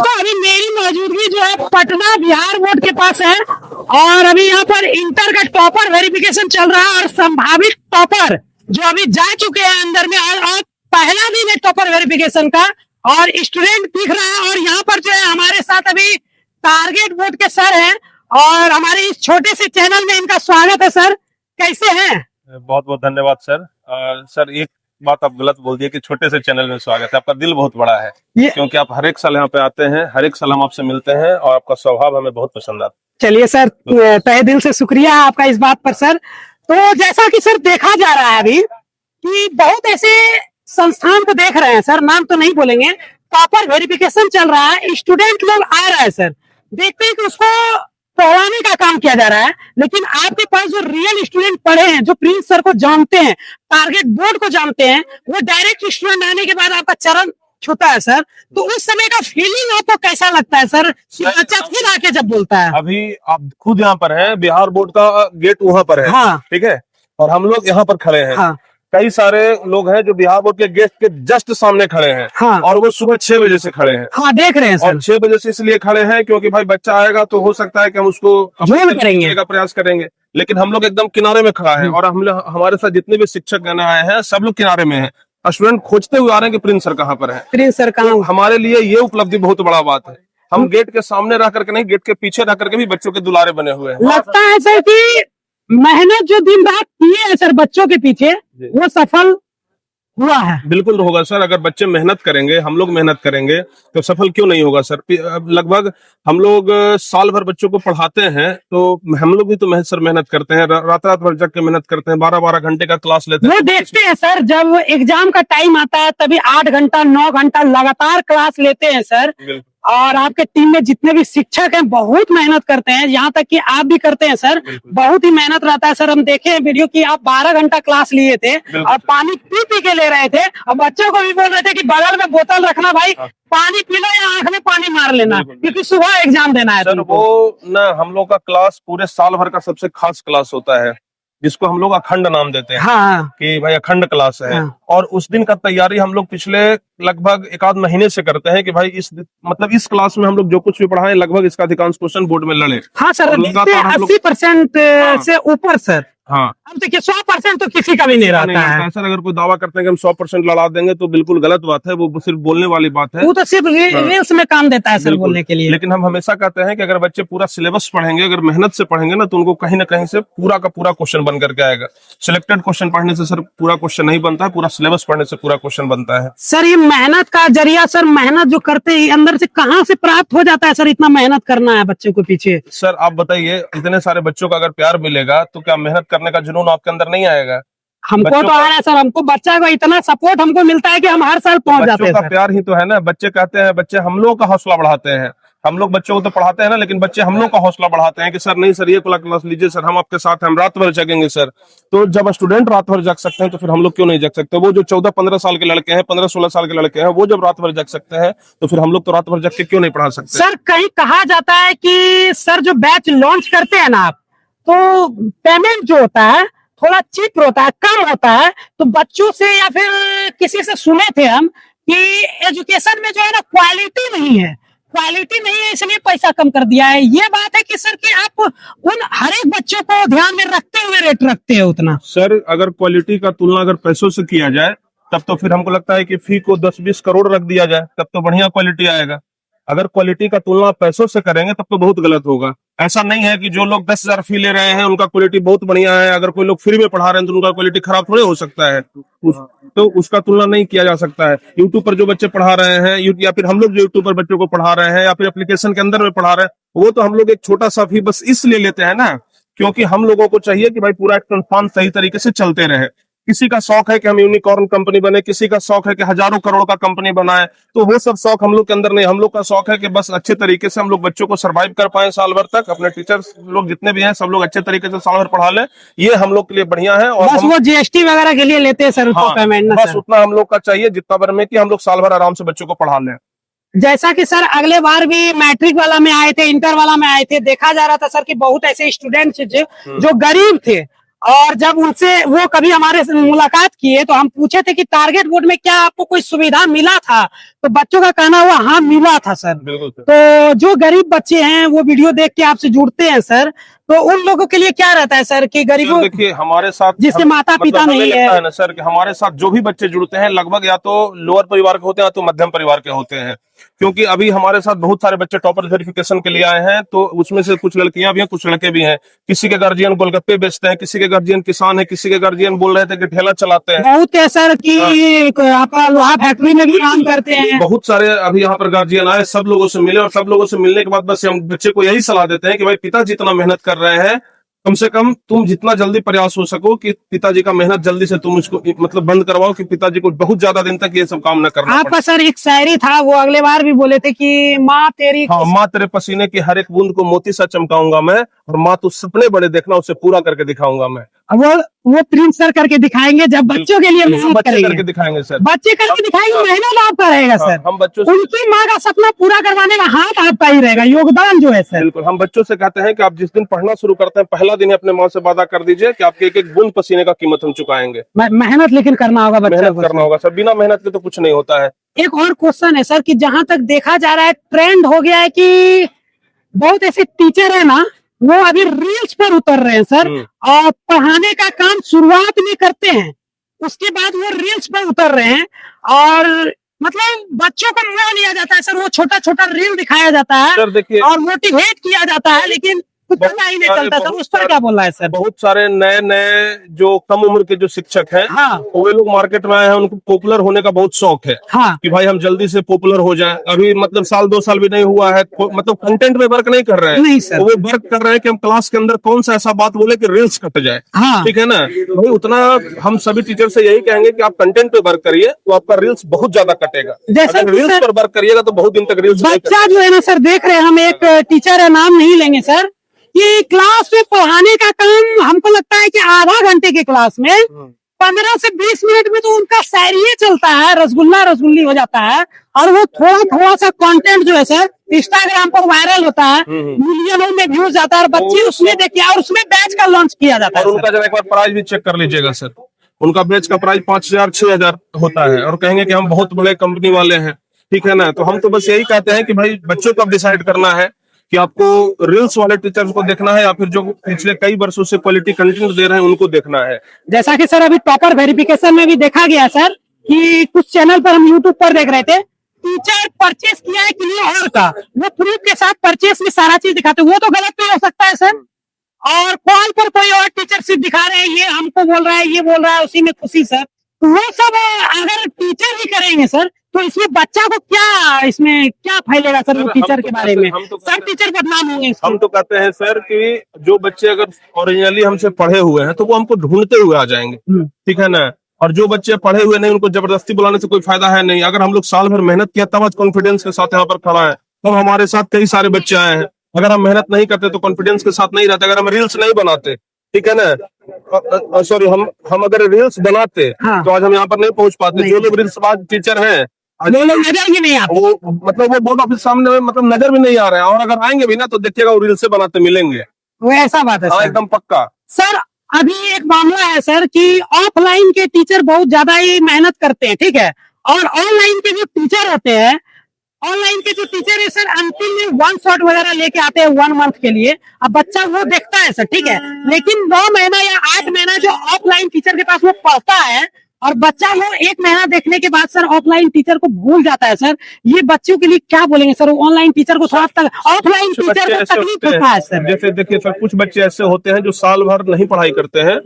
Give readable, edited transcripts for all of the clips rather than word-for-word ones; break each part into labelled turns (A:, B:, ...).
A: दोस्तों अभी मेरी मौजूदगी जो है पटना बिहार बोर्ड के पास है और अभी यहाँ पर इंटर का टॉपर वेरिफिकेशन चल रहा है और संभावित टॉपर जो अभी जा चुके हैं अंदर में और पहला दिन है टॉपर वेरिफिकेशन का और स्टूडेंट दिख रहा है और यहाँ पर जो है हमारे साथ अभी टारगेट बोर्ड के सर हैं और हमारे इस छोटे से चैनल में इनका स्वागत है। सर कैसे हैं?
B: बहुत बहुत धन्यवाद सर। सर एक बात आप गलत बोल दिए कि छोटे से चैनल में स्वागत है। आपका दिल बहुत बड़ा है क्योंकि आप हर एक साल यहाँ पे आते हैं, हर एक साल हम आपसे मिलते हैं और आपका स्वभाव हमें बहुत पसंद आता है।
A: चलिए सर, तहे दिल से शुक्रिया आपका इस बात पर सर। तो जैसा कि सर देखा जा रहा है अभी कि बहुत ऐसे संस्थान को देख रहे हैं सर, नाम तो नहीं बोलेंगे, टॉपर वेरिफिकेशन चल रहा है, स्टूडेंट लोग आ रहे हैं सर, देखते हैं कि उसको पढ़ाने का काम किया जा रहा है, लेकिन आपके पास जो रियल स्टूडेंट पढ़े हैं, जो प्रिंस सर को जानते हैं, टारगेट बोर्ड को जानते हैं, वो डायरेक्ट स्टूडेंट आने के बाद आपका चरण छूता है सर, तो उस समय का फीलिंग आपको कैसा लगता है सर? बच्चा खुद आके जब बोलता है।
B: अभी आप खुद यहाँ पर हैं, बिहार बोर्ड का गेट वहाँ पर है,
A: हाँ
B: ठीक है, और हम लोग यहाँ पर खड़े हैं।
A: हाँ
B: कई सारे लोग हैं जो बिहार बोर्ड के गेट के जस्ट सामने खड़े हैं।
A: हाँ
B: और वो सुबह 6 बजे से खड़े हैं।
A: हाँ देख रहे हैं सर।
B: और 6 बजे से इसलिए खड़े हैं क्योंकि भाई बच्चा आएगा तो हो सकता है कि हम उसको
A: करेंगे
B: का प्रयास करेंगे, लेकिन हम लोग एकदम किनारे में खड़ा है और हम लोग, हमारे साथ जितने भी शिक्षक गण आए हैं सब लोग किनारे में हैं। स्टूडेंट खोजते हुए आ रहे हैं कि प्रिंस सर कहाँ पर है,
A: प्रिंस सर कहाँ।
B: तो हमारे लिए ये उपलब्धि बहुत बड़ा बात है। हम गेट के सामने रह करके नहीं, गेट के पीछे रह करके भी बच्चों के दुलारे बने हुए हैं।
A: लगता है सर कि मेहनत जो दिन रात किए हैं सर बच्चों के पीछे, वो सफल हुआ है।
B: बिल्कुल होगा सर, अगर बच्चे मेहनत करेंगे, हम लोग मेहनत करेंगे तो सफल क्यों नहीं होगा सर। लगभग हम लोग साल भर बच्चों को पढ़ाते हैं, तो हम लोग भी तो सर मेहनत करते हैं, रात रात भर जग के मेहनत करते हैं, 12-12 घंटे का क्लास लेते हैं।
A: वो देखते हैं सर, जब एग्जाम का टाइम आता है तभी 8 घंटा 9 घंटा लगातार क्लास लेते हैं सर, और आपके टीम में जितने भी शिक्षक हैं बहुत मेहनत करते हैं, यहाँ तक कि आप भी करते हैं सर, बहुत ही मेहनत रहता है सर। हम देखे हैं वीडियो कि आप 12 घंटा क्लास लिए थे और पानी पी पी के ले रहे थे और बच्चों को भी बोल रहे थे कि बगल में बोतल रखना भाई, पानी पी लो या आंख में पानी मार लेना, क्योंकि सुबह एग्जाम देना है
B: सर। वो ना हम लोग का क्लास पूरे साल भर का सबसे खास क्लास होता है, जिसको हम लोग अखंड नाम देते हैं।
A: हाँ
B: कि भाई अखंड क्लास है। हाँ। और उस दिन का तैयारी हम लोग पिछले लगभग 1 आध महीने से करते हैं कि भाई इस क्लास में हम लोग जो कुछ भी पढ़ाएं लगभग इसका अधिकांश क्वेश्चन बोर्ड में लड़े।
A: हाँ सर, 80% से ऊपर सर।
B: हाँ,
A: अब देखिए 100% तो किसी का भी नहीं रहता है
B: सर। अगर कोई दावा करते हैं कि हम 100% लड़ा देंगे तो बिल्कुल गलत बात है, वो सिर्फ बोलने वाली बात है।
A: वो तो सिर्फ रील्स में काम देता है सर बोलने के लिए।
B: लेकिन हम हमेशा कहते हैं कि अगर बच्चे पूरा सिलेबस पढ़ेंगे, अगर मेहनत से पढ़ेंगे ना, तो उनको कहीं ना कहीं से पूरा का पूरा क्वेश्चन बन करके आएगा। सिलेक्टेड क्वेश्चन पढ़ने से सर पूरा क्वेश्चन नहीं बनता है, पूरा सिलेबस पढ़ने से पूरा क्वेश्चन बनता है।
A: सर ये मेहनत का जरिया सर, मेहनत जो करते हैं अंदर से कहाँ से प्राप्त हो जाता है सर? इतना मेहनत करना है बच्चों को पीछे।
B: सर आप बताइए, इतने सारे बच्चों का अगर प्यार मिलेगा तो क्या मेहनत करने का जुनून आपके अंदर नहीं आएगा?
A: हमको तो आ रहा है सर, हमको बच्चा को इतना सपोर्ट हमको मिलता है कि हम हर साल पहुंच जाते हैं।
B: बच्चों का प्यार ही तो है ना। बच्चे कहते हैं, बच्चे हम लोग का हौसला बढ़ाते हैं। हम लोग बच्चों को तो पढ़ाते हैं ना, लेकिन बच्चे हम लोग का हौसला बढ़ाते हैं कि सर नहीं सर, ये क्लास लीजिए सर, हम आपके साथ, हम रात भर जगेंगे सर। तो जब स्टूडेंट रात भर जग सकते हैं तो फिर हम लोग क्यों नहीं जग सकते? वो जो 14-15 साल के लड़के हैं, 15-16 साल के लड़के हैं, वो जब रात भर जग सकते हैं तो फिर हम लोग तो रात भर जग के क्यों नहीं पढ़ा सकते?
A: सर कहीं कहा जाता है कि सर जो बैच लॉन्च करते हैं ना आप, तो पेमेंट जो होता है थोड़ा चीप होता है, कम होता है, तो बच्चों से या फिर किसी से सुने थे हम कि एजुकेशन में जो है ना क्वालिटी नहीं है, इसलिए पैसा कम कर दिया है। ये बात है कि सर कि आप उन हर एक बच्चों को ध्यान में रखते हुए रेट रखते हैं उतना?
B: सर अगर क्वालिटी का तुलना अगर पैसों से किया जाए तब तो फिर हमको लगता है कि फी को 10-20 करोड़ रख दिया जाए, तब तो बढ़िया क्वालिटी आएगा। अगर क्वालिटी का तुलना पैसों से करेंगे तब तो बहुत गलत होगा। ऐसा नहीं है कि जो लोग 10,000 फी ले रहे हैं उनका क्वालिटी बहुत बढ़िया है, अगर कोई लोग फ्री में पढ़ा रहे हैं तो उनका क्वालिटी खराब थोड़े हो सकता है। तो उसका तुलना नहीं किया जा सकता है। यूट्यूब पर जो बच्चे पढ़ा रहे हैं या फिर हम लोग जो यूट्यूब पर बच्चों को पढ़ा रहे हैं या फिर एप्लीकेशन के अंदर में पढ़ा रहे हैं, वो तो हम लोग एक छोटा सा फी बस इसलिए लेते हैं ना क्योंकि हम लोगों को चाहिए कि भाई पूरा एक संस्थान सही तरीके से चलते रहे। किसी का शौक है कि हम यूनिकॉर्न कंपनी बने, किसी का शौक है कि हजारों करोड़ का कंपनी बनाए, तो वो सब शौक हम लोग के अंदर नहीं। हम लोग का शौक है कि बस अच्छे तरीके से हम लोग बच्चों को सर्वाइव कर पाए साल भर तक। अपने टीचर्स लोग जितने भी हैं सब लोग अच्छे तरीके से साल भर पढ़ा ले, ये हम लोग के लिए बढ़िया है। और
A: बस वो जीएसटी वगैरह के लिए लेते हैं सर,
B: हाँ,
A: पेमेंट
B: बस उतना हम लोग का चाहिए जितना भर में कि हम लोग साल भर आराम से बच्चों को पढ़ा लें।
A: जैसा कि सर अगले बार भी मैट्रिक वाला में आए थे, इंटर वाला में आए थे, देखा जा रहा था सर कि बहुत ऐसे स्टूडेंट जो गरीब थे और जब उनसे वो कभी हमारे से मुलाकात किए तो हम पूछे थे कि टारगेट बोर्ड में क्या आपको कोई सुविधा मिला था, तो बच्चों का कहना हुआ हाँ मिला था सर।
B: बिल्कुल सर।
A: तो जो गरीब बच्चे हैं वो वीडियो देख के आपसे जुड़ते हैं सर, तो उन लोगों के लिए क्या रहता है सर कि गरीबों,
B: देखिए हमारे साथ
A: जिसके माता पिता
B: हमें
A: नहीं
B: लगता
A: है
B: ना सर कि हमारे साथ जो भी बच्चे जुड़ते हैं लगभग या तो लोअर परिवार के होते हैं या तो मध्यम परिवार के होते हैं, क्योंकि अभी हमारे साथ बहुत सारे बच्चे टॉपर वेरिफिकेशन के लिए आए हैं, तो उसमें से कुछ लड़कियां भी हैं कुछ लड़के भी हैं। किसी के गार्जियन गोलगप्पे बेचते हैं, किसी के गार्जियन किसान है, किसी के गार्जियन बोल रहे थे कि ठेला चलाते हैं।
A: बहुत है सर कि आप लोहा फैक्ट्री में भी काम करते हैं।
B: बहुत सारे अभी यहाँ पर गार्जियन आए, सब लोगों से मिले और सब लोगों से मिलने के बाद बस हम बच्चे को यही सलाह देते हैं कि भाई पिताजी इतना मेहनत कर रहे हैं, कम से कम तुम जितना जल्दी प्रयास हो सको कि पिताजी का मेहनत जल्दी से तुम इसको मतलब बंद करवाओ कि पिताजी को बहुत ज्यादा दिन तक ये सब काम न करना पड़े।
A: आपका सर एक शायरी था, वो अगले बार भी बोले थे कि माँ तेरी,
B: हाँ, माँ तेरे पसीने की हर एक बूंद को मोती सा चमकाऊंगा मैं, और माँ तू सपने बड़े देखना उसे पूरा करके दिखाऊंगा मैं।
A: वो प्रिंस सर करके दिखाएंगे जब बच्चों के लिए मेहनत
B: बच्चे करके
A: करेंगे,
B: दिखाएंगे सर,
A: बच्चे करके दिखाएंगे, मेहनत आपका रहेगा सर।
B: हम बच्चों से
A: उनकी माँ का सपना पूरा करवाने का हाथ आपका ही रहेगा, योगदान जो है सर।
B: बिल्कुल, हम बच्चों से कहते हैं कि आप जिस दिन पढ़ना शुरू करते हैं पहला दिन ही अपने माँ से वादा कर दीजिए कि आपके एक एक बूंद पसीने का कीमत हम चुकाएंगे।
A: मेहनत लेकिन करना होगा बच्चा
B: मेहनत
A: को।
B: करना होगा सर, बिना मेहनत के तो कुछ नहीं होता है।
A: एक और क्वेश्चन है सर कि जहां तक देखा जा रहा है ट्रेंड हो गया है कि बहुत ऐसे टीचर है ना, वो अभी रील्स पर उतर रहे हैं सर, और पढ़ाने का काम शुरुआत में करते हैं, उसके बाद वो रील्स पर उतर रहे हैं, और मतलब बच्चों को मोह लिया जाता है सर, वो छोटा छोटा रील दिखाया जाता है
B: सर देखिए,
A: और मोटिवेट किया जाता है, लेकिन कुछ पता ही नहीं चलता सर। उस पर क्या बोल रहा है सर?
B: बहुत सारे नए नए जो कम उम्र के जो शिक्षक हैं,
A: हाँ
B: वो लोग मार्केट में आए हैं, उनको पॉपुलर होने का बहुत शौक है
A: हाँ
B: कि भाई हम जल्दी से पॉपुलर हो जाएं। अभी मतलब साल 2 साल भी नहीं हुआ है, मतलब कंटेंट में वर्क नहीं कर रहे हैं,
A: नहीं सर,
B: वो वर्क कर रहे हैं कि हम क्लास के अंदर कौन सा ऐसा बात बोले कि रील्स कट जाए।
A: हाँ
B: ठीक है ना भाई, उतना हम सभी टीचर से यही कहेंगे कि आप कंटेंट पे वर्क करिए तो आपका रील्स बहुत ज्यादा कटेगा।
A: जैसे
B: अगर रील्स पर वर्क करिएगा तो बहुत दिन तक रील्स
A: बच्चा जो है ना सर, देख रहे हैं हम, एक टीचर है, नाम नहीं लेंगे सर, ये क्लास में पढ़ाने का काम हमको लगता है कि आधा घंटे के क्लास में 15 से 20 मिनट में तो उनका शायरी चलता है, रसगुल्ला रसगुल्ली हो जाता है, और वो थोड़ा थोड़ा सा कंटेंट जो है सर इंस्टाग्राम पर वायरल होता है, मिलियनों में व्यूज जाता है, और बच्चे उसमें देखिए, और उसमें बैच का लॉन्च किया जाता है।
B: और उनका जरा एक बार प्राइस भी चेक कर लीजिएगा सर, उनका बैच का प्राइस 5,000 6,000 होता है, और कहेंगे कि हम बहुत बड़े कंपनी वाले हैं। ठीक है ना, तो हम तो बस यही कहते हैं कि भाई बच्चों को अब डिसाइड करना है कि आपको रील्स वाले टीचर्स को देखना है या फिर जो पिछले कई वर्षों से क्वालिटी कंटेंट दे रहे हैं उनको देखना है।
A: जैसा कि सर अभी टॉपर वेरिफिकेशन में भी देखा गया सर कि कुछ चैनल पर हम यूट्यूब पर देख रहे थे, टीचर परचेस किया है क्लियर का, वो प्रूफ के साथ परचेस में सारा चीज दिखाते, वो तो गलत नहीं हो सकता है सर। और कॉल पर कोई और टीचर सिर्फ दिखा रहे हैं, ये हमको बोल रहा है, ये बोल रहा है, उसी में खुशी सर, वो सब अगर टीचर ही करेंगे सर तो इसमें बच्चा को क्या, इसमें क्या फैलेगा सर? वो टीचर के बारे में सब टीचर बदनाम होंगे।
B: हम तो कहते हैं सर कि जो बच्चे अगर ओरिजिनली हमसे पढ़े हुए हैं तो वो हमको ढूंढते हुए आ जाएंगे। ठीक है ना, और जो बच्चे पढ़े हुए नहीं उनको जबरदस्ती बुलाने से कोई फायदा है नहीं। अगर हम लोग साल भर मेहनत किया तब आज कॉन्फिडेंस के साथ यहाँ पर खड़ा है, तब हमारे साथ कई सारे बच्चे आए हैं। अगर हम मेहनत नहीं करते तो कॉन्फिडेंस के साथ नहीं रहते, अगर हम रील्स नहीं बनाते, ठीक है ना, सॉरी, हम अगर रील्स बनाते तो आज हम यहाँ पर नहीं पहुंच पाते। जो लोग रील्स बाज टीचर हैं
A: नजर भी नहीं आते,
B: वो मतलब वो बोर्ड ऑफिस सामने मतलब नजर भी नहीं आ रहे हैं, और अगर आएंगे भी ना तो देखिएगा वो रील से बनाते मिलेंगे।
A: वो ऐसा बात है
B: हाँ,
A: सर,
B: एकदम पक्का
A: सर। अभी एक मामला है सर कि ऑफलाइन के टीचर बहुत ज्यादा ही मेहनत करते हैं, ठीक है, और ऑनलाइन के जो टीचर होते हैं, ऑनलाइन के जो टीचर है सर, अंतिम में 1 शॉट वगैरह लेके आते हैं 1 मंथ के लिए। अब बच्चा वो देखता है सर, ठीक है, लेकिन 9 महीना या 8 महीना जो ऑफलाइन टीचर के पास वो पढ़ता है, और बच्चा वो 1 महीना देखने के बाद सर ऑफलाइन टीचर को भूल जाता है सर। ये बच्चों के लिए क्या बोलेंगे सर? ऑनलाइन टीचर को थोड़ा तक, ऑफलाइन टीचर को तकलीफ होता है सर।
B: जैसे देखिए सर, कुछ बच्चे ऐसे होते हैं जो साल भर नहीं पढ़ाई करते हैं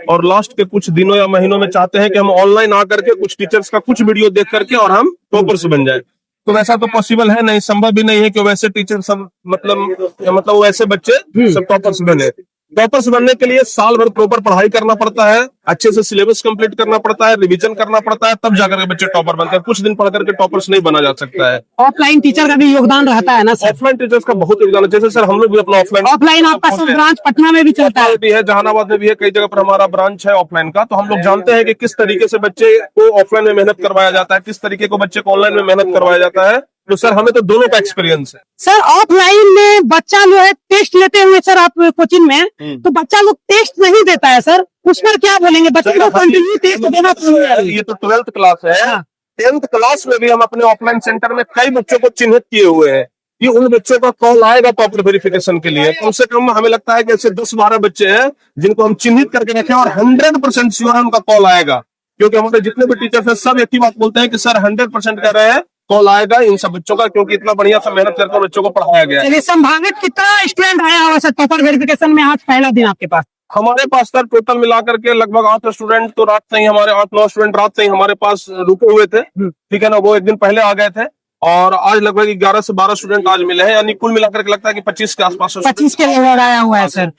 B: और लास्ट के कुछ दिनों या महीनों में चाहते हैं कि हम ऑनलाइन आकर के कुछ टीचर्स का कुछ वीडियो देख करके और हम टॉपर्स बन जाए। तो वैसा तो पॉसिबल है नहीं, संभव भी नहीं है कि वैसे टीचर सब मतलब वैसे बच्चे सब टॉपर्स बने। टॉपर्स बनने के लिए साल भर प्रॉपर पढ़ाई करना पड़ता है, अच्छे से सिलेबस कंप्लीट करना पड़ता है, रिवीजन करना पड़ता है, तब जाकर के बच्चे टॉपर बनते हैं। कुछ दिन पढ़ करके टॉपर्स नहीं बना जा सकता है।
A: ऑफलाइन टीचर का भी योगदान रहता है ना सर?
B: ऑफलाइन टीचर्स का बहुत योगदान है। जैसे सर हम लोग भी अपना
A: ऑफलाइन आपका सब ब्रांच पटना में भी चलता है,
B: भी है, जहानाबाद में भी है, कई जगह पर हमारा ब्रांच है ऑफलाइन का। तो हम लोग जानते हैं कि किस तरीके से बच्चे को ऑफलाइन में मेहनत करवाया जाता है, किस तरीके को बच्चे को ऑनलाइन में मेहनत करवाया जाता है। तो सर हमें तो दोनों का एक्सपीरियंस है।
A: सर ऑफलाइन में बच्चा जो है टेस्ट लेते हुए सर आप कोचिंग में, तो बच्चा लोग टेस्ट नहीं देता है सर, उस पर क्या बोलेंगे? बच्चे को कंटिन्यू टेस्ट देना चाहिए।
B: ये तो 12th क्लास है, 10th क्लास में भी हम अपने ऑफलाइन सेंटर में कई बच्चों को चिन्हित किए हुए हैं कि उन बच्चों का कॉल आएगा प्रॉपर वेरिफिकेशन के लिए। कम से कम हमें लगता है कि ऐसे 10-12 बच्चे हैं जिनको हम चिन्हित करके रखे और 100% श्योर है उनका कॉल आएगा, क्योंकि हमारे जितने भी टीचर्स हैं सब एक ही बात बोलते हैं कि सर 100% कह रहे हैं कॉल आएगा इन सब बच्चों का, क्योंकि इतना बढ़िया सा मेहनत करके बच्चों को पढ़ाया गया है।
A: चलिए, संभावित कितना स्टूडेंट आया हुआ सर टॉपर वेरिफिकेशन में आज पहला दिन आपके पास?
B: हमारे पास सर टोटल मिलाकर के लगभग 8 स्टूडेंट तो रात से ही हमारे 8-9 स्टूडेंट रात से ही हमारे पास रुके हुए थे, ठीक है ना, वो एक दिन पहले आ गए थे। और आज लगभग 11 से 12 स्टूडेंट आज मिले हैं, यानी कुल मिलाकर के लगता है कि 25 के आसपास
A: 25 के लगभग आया हुआ है सर।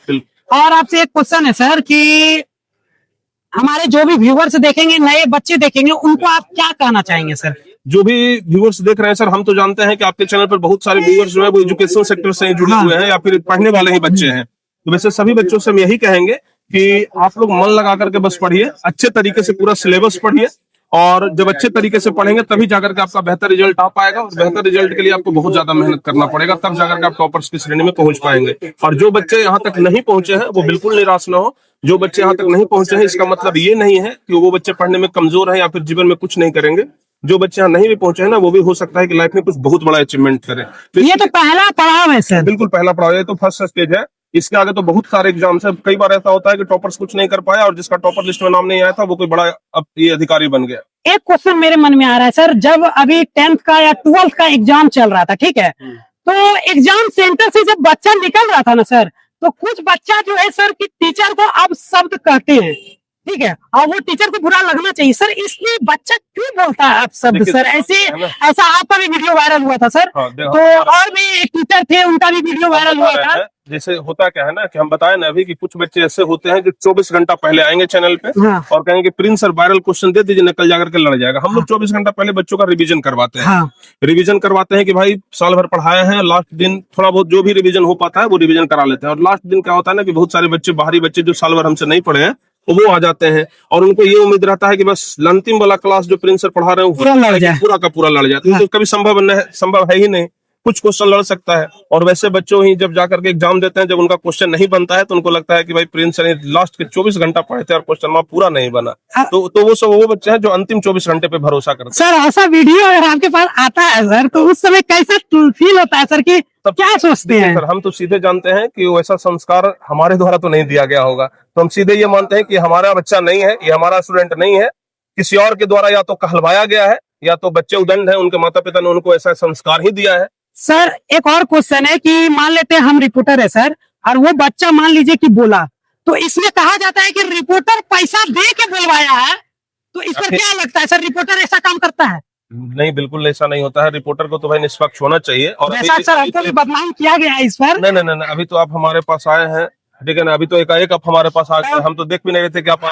A: और आपसे एक क्वेश्चन है सर कि हमारे जो भी व्यूअर्स देखेंगे, नए बच्चे देखेंगे, उनको आप क्या कहना चाहेंगे सर?
B: जो भी व्यूअर्स देख रहे हैं सर, हम तो जानते हैं कि आपके चैनल पर बहुत सारे व्यूअर्स जो है वो एजुकेशन सेक्टर से जुड़े हुए हैं या फिर पढ़ने वाले ही बच्चे हैं। तो वैसे सभी बच्चों से हम यही कहेंगे कि आप लोग मन लगा करके बस पढ़िए, अच्छे तरीके से पूरा सिलेबस पढ़िए, और जब अच्छे तरीके से पढ़ेंगे तभी जाकर के आपका बेहतर रिजल्ट आ पाएगा। और बेहतर रिजल्ट के लिए आपको बहुत ज्यादा मेहनत करना पड़ेगा, तब जाकर के आप टॉपर्स की श्रेणी में पहुंच पाएंगे। और जो बच्चे यहाँ तक नहीं पहुंचे हैं वो बिल्कुल निराश न हो। जो बच्चे यहाँ तक नहीं पहुंचे हैं इसका मतलब ये नहीं है कि वो बच्चे पढ़ने में कमजोर हैं या फिर जीवन में कुछ नहीं करेंगे। जो बच्चे यहाँ नहीं भी पहुंचे हैं ना, वो भी हो सकता है कि लाइफ में कुछ बहुत बड़ा अचीवमेंट करें।
A: तो ये तो पहला पड़ाव है सर।
B: बिल्कुल पहला पड़ाव है, तो फर्स्ट स्टेज है। इसके आगे तो बहुत सारे एग्जाम्स है। कई बार ऐसा होता है कि टॉपर्स कुछ नहीं कर पाया और जिसका टॉपर लिस्ट में नाम नहीं आया था वो कोई बड़ा अब ये अधिकारी बन गया।
A: एक क्वेश्चन मेरे मन में आ रहा है सर, जब अभी 10th का या 12th का एग्जाम चल रहा था, ठीक है, तो एग्जाम सेंटर से जब बच्चा निकल रहा था ना सर, तो कुछ बच्चा जो है सर कि टीचर को अब शब्द कहते हैं, ठीक है, और वो टीचर को बुरा लगना चाहिए सर, इसलिए बच्चा क्यों बोलता है अब शब्द सर? ऐसा आपका भी वीडियो वायरल हुआ था सर। तो और भी टीचर थे, उनका भी वीडियो वायरल हुआ था।
B: जैसे होता क्या है ना कि हम बताए ना अभी कि कुछ बच्चे ऐसे होते हैं जो 24 घंटा पहले आएंगे चैनल पे और कहेंगे कि प्रिंस सर वायरल क्वेश्चन दे दीजिए, नकल जाकर के लड़ जाएगा। हम लोग 24 घंटा पहले बच्चों का रिवीजन करवाते हैं। रिवीजन करवाते हैं कि भाई साल भर पढ़ाए हैं, लास्ट दिन थोड़ा बहुत जो भी रिवीजन हो पाता है वो रिवीजन करा लेते हैं। और लास्ट दिन क्या होता है ना कि बहुत सारे बच्चे, बाहरी बच्चे जो साल भर हमसे नहीं पढ़े हैं, वो आ जाते हैं और उनको ये उम्मीद रहता है कि बस अंतिम वाला क्लास जो प्रिंस सर पढ़ा रहे हैं पूरा का पूरा लड़ जाए। तो कभी संभव है ही नहीं, कुछ क्वेश्चन लड़ सकता है। और वैसे बच्चों ही जब जाकर के एग्जाम देते हैं, जब उनका क्वेश्चन नहीं बनता है तो उनको लगता है कि भाई प्रिंस सर लास्ट के 24 घंटा पढ़े थे और क्वेश्चन पूरा नहीं बना। तो वो सब वो बच्चे हैं जो अंतिम 24 घंटे पे भरोसा करते हैं।
A: सर ऐसा वीडियो अगर आपके पास आता है सर, तो उस समय कैसा फील होता है सर, कि तब क्या सोचते हैं?
B: सर हम तो सीधे जानते हैं कि वैसा संस्कार हमारे द्वारा तो नहीं दिया गया होगा, तो हम सीधे ये मानते हैं कि हमारा बच्चा नहीं है, ये हमारा स्टूडेंट नहीं है, किसी और के द्वारा या तो कहलवाया गया है या तो बच्चे उदंड है, उनके माता पिता ने उनको ऐसा संस्कार ही दिया है।
A: सर एक और क्वेश्चन है कि मान लेते हैं हम रिपोर्टर है सर, और वो बच्चा मान लीजिए कि बोला, तो इसमें कहा जाता है कि रिपोर्टर पैसा दे के बुलवाया है, तो इस पर क्या लगता है सर, रिपोर्टर ऐसा काम करता है?
B: नहीं, बिल्कुल ऐसा नहीं होता है। रिपोर्टर को तो भाई निष्पक्ष होना चाहिए। और
A: सर हमको भी बदनाम किया गया है इस पर।
B: नहीं, अभी तो आप हमारे पास आए हैं, ठीक है ना, अभी तो एकाएक आप हमारे पास आ गए, हम तो देख भी नहीं रहे थे कि आप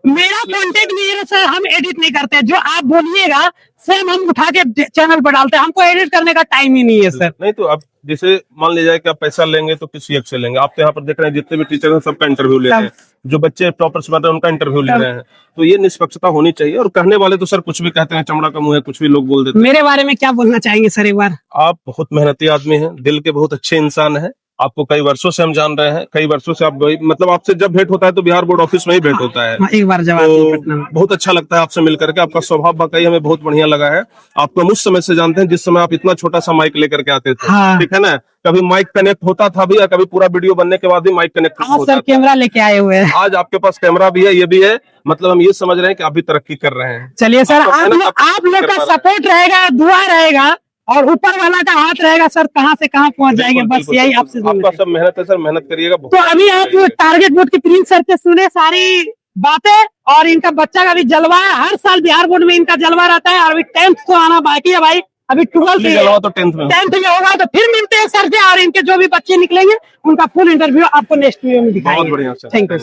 A: मेरा कॉन्टेक्ट नहीं है सर, हम एडिट नहीं करते, जो आप बोलिएगा सेम हम उठा के चैनल पर डालते हैं, हमको एडिट करने का टाइम ही नहीं है सर।
B: नहीं तो अब जैसे मान लीजिए कि आप पैसा लेंगे तो किसी एक से लेंगे। आप तो यहाँ पर देख रहे हैं जितने भी टीचर हैं सबका इंटरव्यू ले रहे हैं, जो बच्चे टॉपर्स बन रहे हैं उनका इंटरव्यू ले रहे हैं, तो ये निष्पक्षता होनी चाहिए। और कहने वाले तो सर कुछ भी कहते हैं, चमड़ा का मुंह है, कुछ भी लोग बोल देते हैं।
A: मेरे बारे में क्या बोलना चाहेंगे सर एक बार?
B: आप बहुत मेहनती आदमी हैं, दिल के बहुत अच्छे इंसान हैं। आपको कई वर्षों से हम जान रहे हैं, कई वर्षों से आप मतलब आपसे जब भेंट होता है तो बिहार बोर्ड ऑफिस में ही भेंट होता है।
A: एक बार जवाब
B: बहुत अच्छा लगता है आपसे मिलकर के, आपका स्वभाव वाकई हमें बहुत बढ़िया लगा है। आपको हम उस समय से जानते हैं जिस समय आप इतना छोटा सा माइक लेकर के आते थे, ठीक है ना, कभी माइक कनेक्ट होता था भी या कभी पूरा वीडियो बनने के बाद भी माइक कनेक्ट होता था।
A: कैमरा लेके आए हुए हैं,
B: आज आपके पास कैमरा भी है, ये भी है, मतलब हम ये समझ रहे हैं कि आप भी तरक्की कर रहे हैं।
A: चलिए सर, आप लोग का सपोर्ट रहेगा, दुआ रहेगा और ऊपर वाला का हाथ रहेगा सर, कहाँ से कहाँ पहुंच जाएंगे, बस यही आपसे
B: आपका सब मेहनत है सर, मेहनत करिएगा।
A: तो अभी आप टारगेट बोर्ड के प्रिंस सर से सुने सारी बातें, और इनका बच्चा का भी जलवा है, हर साल बिहार बोर्ड में इनका जलवा रहता है, और अभी 10th को आना बाकी है भाई, अभी 12th
B: जलवा तो 10th
A: में होगा। तो फिर मिलते हैं सर से, और इनके जो भी बच्चे निकलेंगे उनका फुल इंटरव्यू आपको नेक्स्ट वीडियो में दिखाएंगे।
B: बहुत बढ़िया सर,
A: थैंक यू।